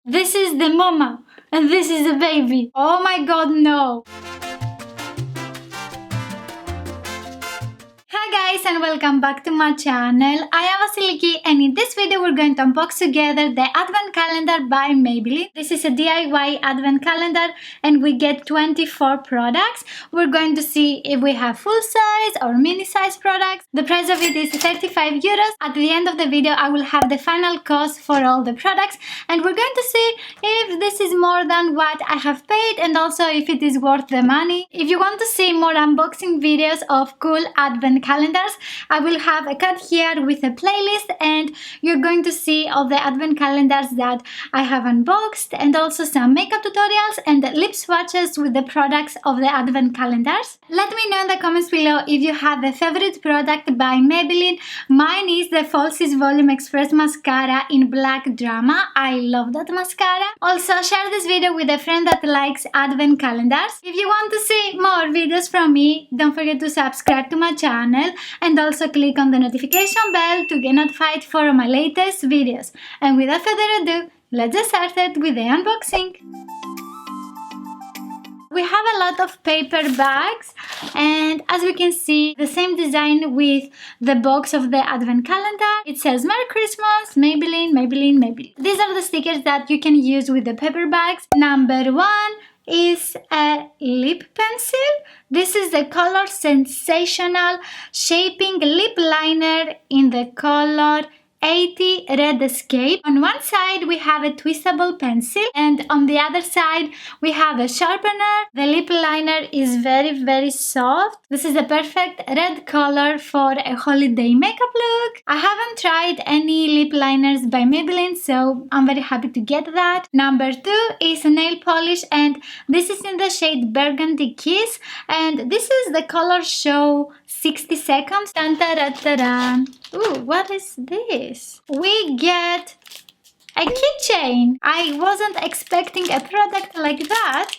This is the mama and this is the baby. Oh my god, no. Hi guys and welcome back to my channel. I am Vasiliki and in this video we're going to unbox together the Advent Calendar by Maybelline. This is a DIY Advent Calendar and we get 24 products. We're going to see if we have full size or mini size products. The price of it is 35 euros. At the end of the video I will have the final cost for all the products and we're going to see if this is more than what I have paid and also if it is worth the money. If you want to see more unboxing videos of cool Advent calendars, I will have a card here with a playlist and you're going to see all the Advent calendars that I have unboxed and also some makeup tutorials and lip swatches with the products of the Advent calendars. Let me know in the comments below if you have a favorite product by Maybelline. Mine is the Falsies Volume Express Mascara in Black Drama. I love that mascara. Also share this video with a friend that likes Advent calendars. If you want to see more videos from me, don't forget to subscribe to my channel and also click on the notification bell to get notified for my latest videos. And without further ado, let's get started with the unboxing. We have a lot of paper bags and as we can see the same design with the box of the Advent calendar. It says Merry Christmas, Maybelline, Maybelline, Maybelline. These are the stickers that you can use with the paper bags. Number 1 is a lip pencil. This is the color Sensational Shaping Lip Liner in the color 80 Red Escape. On one side we have a twistable pencil and on the other side we have a sharpener. The lip liner is very soft. This is a perfect red color for a holiday makeup look. I haven't tried any lip liners by Maybelline, so I'm very happy to get that. Number 2 is a nail polish and this is in the shade Burgundy Kiss and this is the color Show 60 Seconds. Dun, da, da, da, da. Ooh, what is this? We get a keychain. I wasn't expecting a product like that.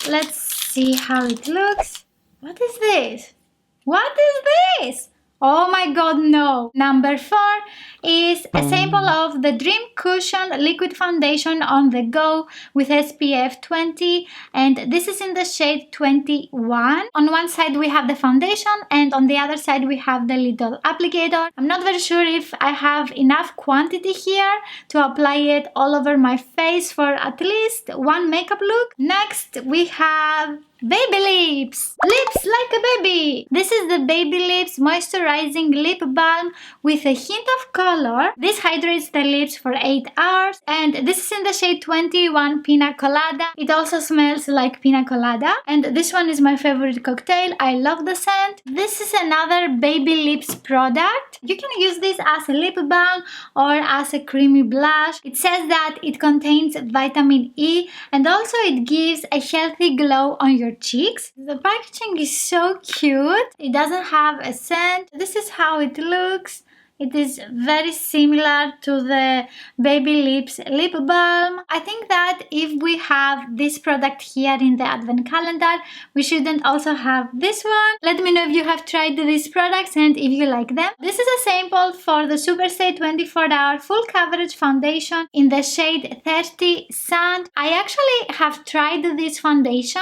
Let's see how it looks. What is this? What is this? Oh my god, no. Number 4 is a sample of the Dream Cushion Liquid Foundation on the Go with SPF 20 and this is in the shade 21. On one side we have the foundation and on the other side we have the little applicator. I'm not very sure if I have enough quantity here to apply it all over my face for at least one makeup look. Next we have baby lips. Lips like a baby. This is the Baby Lips Moisturizing Lip Balm with a hint of color. This hydrates the lips for 8 hours and this is in the shade 21 Pina Colada. It also smells like Pina Colada and this one is my favorite cocktail. I love the scent. This is another Baby Lips product. You can use this as a lip balm or as a creamy blush. It says that it contains vitamin E and also it gives a healthy glow on your cheeks. The packaging is so cute. It doesn't have a scent. This is how it looks. It is very similar to the Baby Lips lip balm. I think that if we have this product here in the Advent calendar, we shouldn't also have this one. Let me know if you have tried these products and if you like them. This is a sample for the Superstay 24-hour full coverage foundation in the shade 30 Sand. I actually have tried this foundation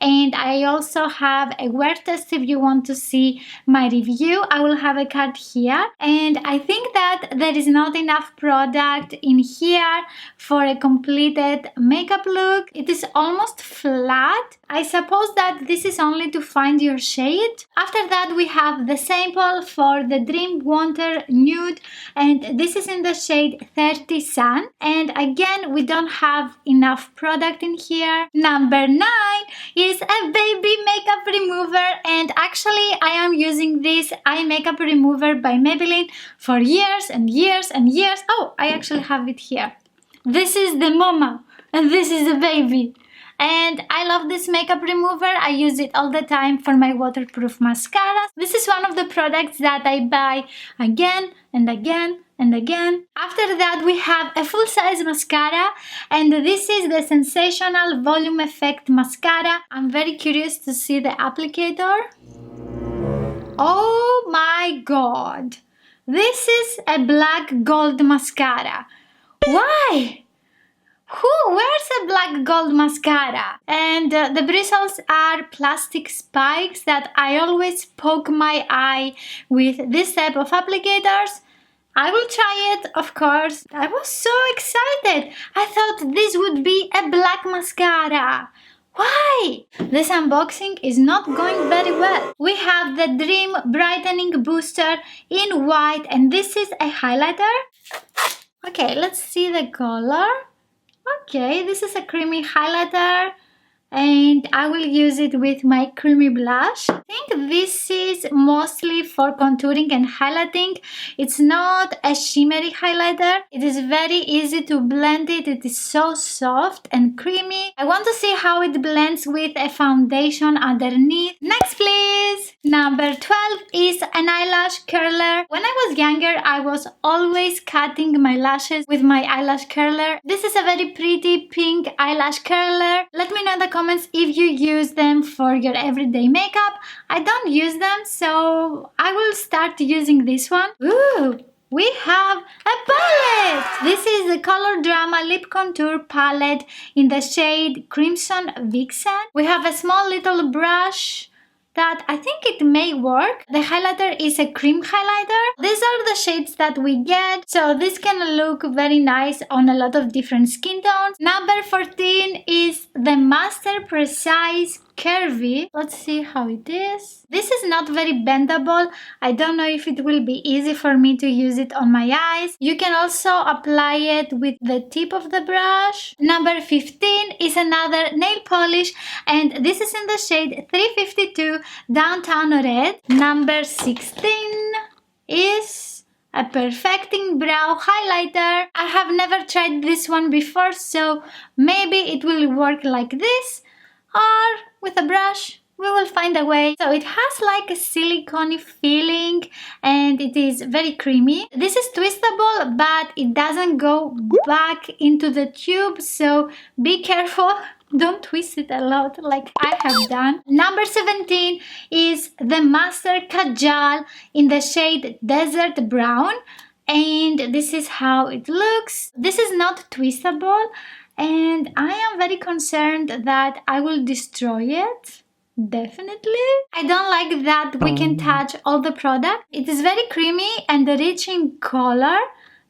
and I also have a wear test if you want to see my review. I will have a card here and I think that there is not enough product in here for a completed makeup look. It is almost flat. I suppose that this is only to find your shade. After that we have the sample for the Dream Wonder Nude and this is in the shade 30 Sun and again we don't have enough product in here. Number 9 is a baby makeup remover and actually I am using this eye makeup remover by Maybelline for years and years and years. Oh, I actually have it here. This is the mama and this is the baby. And I love this makeup remover. I use it all the time for my waterproof mascaras. This is one of the products that I buy again and again and again. After that we have a full-size mascara and this is the Sensational Volume Effect Mascara. I'm very curious to see the applicator. Oh my god! This is a black gold mascara. Why? Who a black gold mascara, and the bristles are plastic spikes that I always poke my eye with this type of applicators. I will try it, of course. I was so excited. I thought this would be a black mascara. Why? This unboxing is not going very well. We have the Dream Brightening Booster in white, and this is a highlighter. Okay, let's see the color. Okay, this is a creamy highlighter, and I will use it with my creamy blush. I think this is mostly for contouring and highlighting. It's not a shimmery highlighter. It is very easy to blend it. It is so soft and creamy. I want to see how it blends with a foundation underneath. Next, please! Number 12 is an eyelash curler. When I was younger, I was always cutting my lashes with my eyelash curler. This is a very pretty pink eyelash curler. Let me know in the comments if you use them for your everyday makeup. I don't use them, so I will start using this one. Ooh, we have a palette! This is the Color Drama Lip Contour palette in the shade Crimson Vixen. We have a small little brush that I think it may work. The highlighter is a cream highlighter. These are the shades that we get, so this can look very nice on a lot of different skin tones. Number 14 is the Master Precise Curvy. Let's see how it is. This is not very bendable. I don't know if it will be easy for me to use it on my eyes. You can also apply it with the tip of the brush. Number 15 is another nail polish, and this is in the shade 352 Downtown Red. Number 16 is a Perfecting Brow Highlighter. I have never tried this one before, so maybe it will work like this, or with a brush. We will find a way. So it has like a silicone feeling, and it is very creamy. This is twistable, but it doesn't go back into the tube, so be careful. Don't twist it a lot like I have done. Number 17 is the Master Kajal in the shade Desert Brown, and this is how it looks. This is not twistable, and I am very concerned that I will destroy it. Definitely. I don't like that we can touch all the product. It is very creamy and rich in color.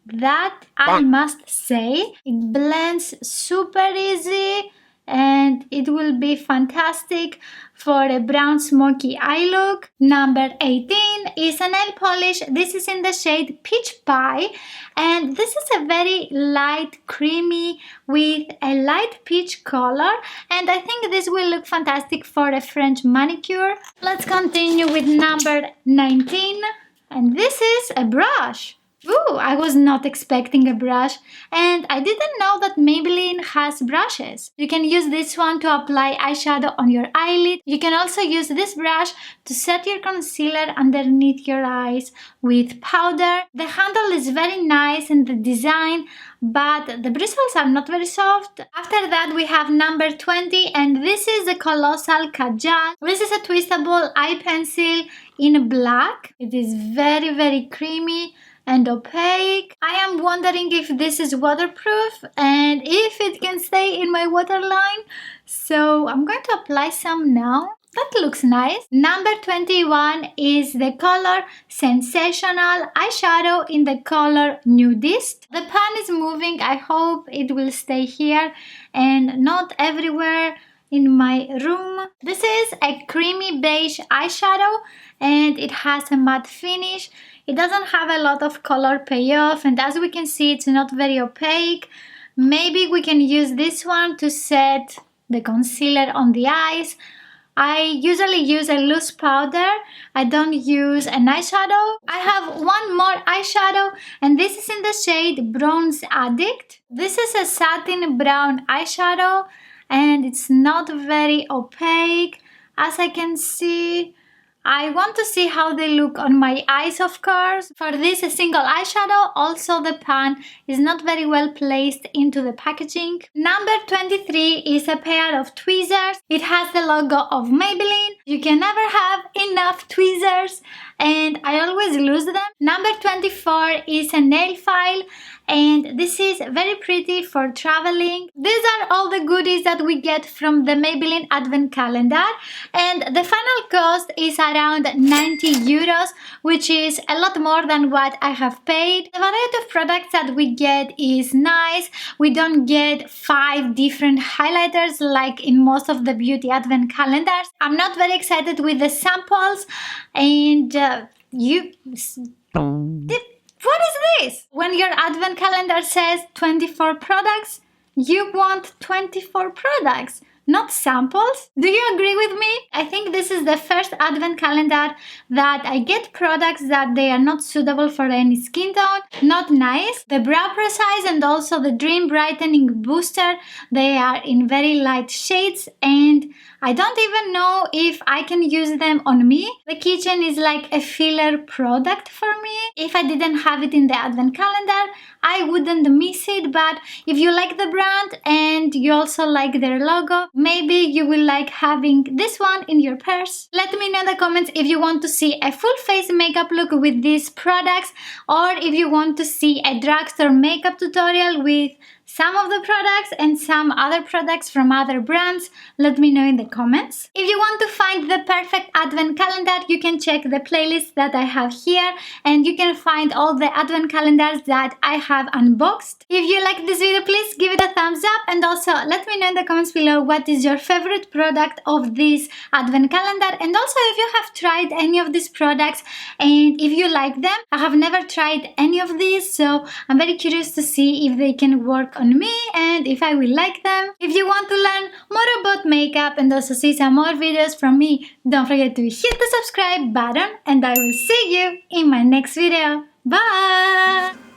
That I must say. It blends super easy, and it will be fantastic for a brown smoky eye look. Number 18 is a nail polish. This is in the shade Peach Pie, and this is a very light creamy with a light peach color, and I think this will look fantastic for a French manicure. Let's continue with number 19, and this is a brush. Ooh, I was not expecting a brush, and I didn't know that Maybelline has brushes. You can use this one to apply eyeshadow on your eyelid. You can also use this brush to set your concealer underneath your eyes with powder. The handle is very nice in the design, but the bristles are not very soft. After that, we have number 20, and this is the Colossal Kajal. This is a twistable eye pencil in black. It is very, very creamy and opaque. I am wondering if this is waterproof and if it can stay in my waterline. So I'm going to apply some now. That looks nice. Number 21 is the color Sensational eyeshadow in the color Nudist. The pan is moving. I hope it will stay here and not everywhere in my room. This is a creamy beige eyeshadow, and it has a matte finish. It doesn't have a lot of color payoff, and as we can see, it's not very opaque. Maybe we can use this one to set the concealer on the eyes. I usually use a loose powder. I don't use an eyeshadow. I have one more eyeshadow, and this is in the shade Bronze Addict. This is a satin brown eyeshadow, and it's not very opaque, as I can see. I want to see how they look on my eyes, of course. For this single eyeshadow, also the pan is not very well placed into the packaging. Number 23 is a pair of tweezers. It has the logo of Maybelline. You can never have enough tweezers, and I always lose them. Number 24 is a nail file, and this is very pretty for traveling. These are all the goodies that we get from the Maybelline Advent Calendar, and the final cost is around 90 euros, which is a lot more than what I have paid. The variety of products that we get is nice. We don't get 5 different highlighters like in most of the beauty Advent calendars. I'm not very excited with the samples, and what is this? When your Advent calendar says 24 products, you want 24 products, not samples. Do you agree with me? I think this is the first Advent calendar that I get products that they are not suitable for any skin tone, not nice. The Brow Precise and also the Dream Brightening Booster, they are in very light shades, and I don't even know if I can use them on me. The keychain is like a filler product for me. If I didn't have it in the Advent calendar, I wouldn't miss it, but if you like the brand and you also like their logo, maybe you will like having this one in your purse. Let me know in the comments if you want to see a full face makeup look with these products, or if you want to see a drugstore makeup tutorial with some of the products and some other products from other brands. Let me know in the comments. If you want to find the perfect Advent calendar, you can check the playlist that I have here, and you can find all the Advent calendars that I have unboxed. If you like this video, please give it a thumbs up, and also let me know in the comments below what is your favorite product of this Advent calendar, and also if you have tried any of these products and if you like them. I have never tried any of these, so I'm very curious to see if they can work on me and if I will like them. If you want to learn more about makeup and also see some more videos from me, don't forget to hit the subscribe button, and I will see you in my next video. Bye!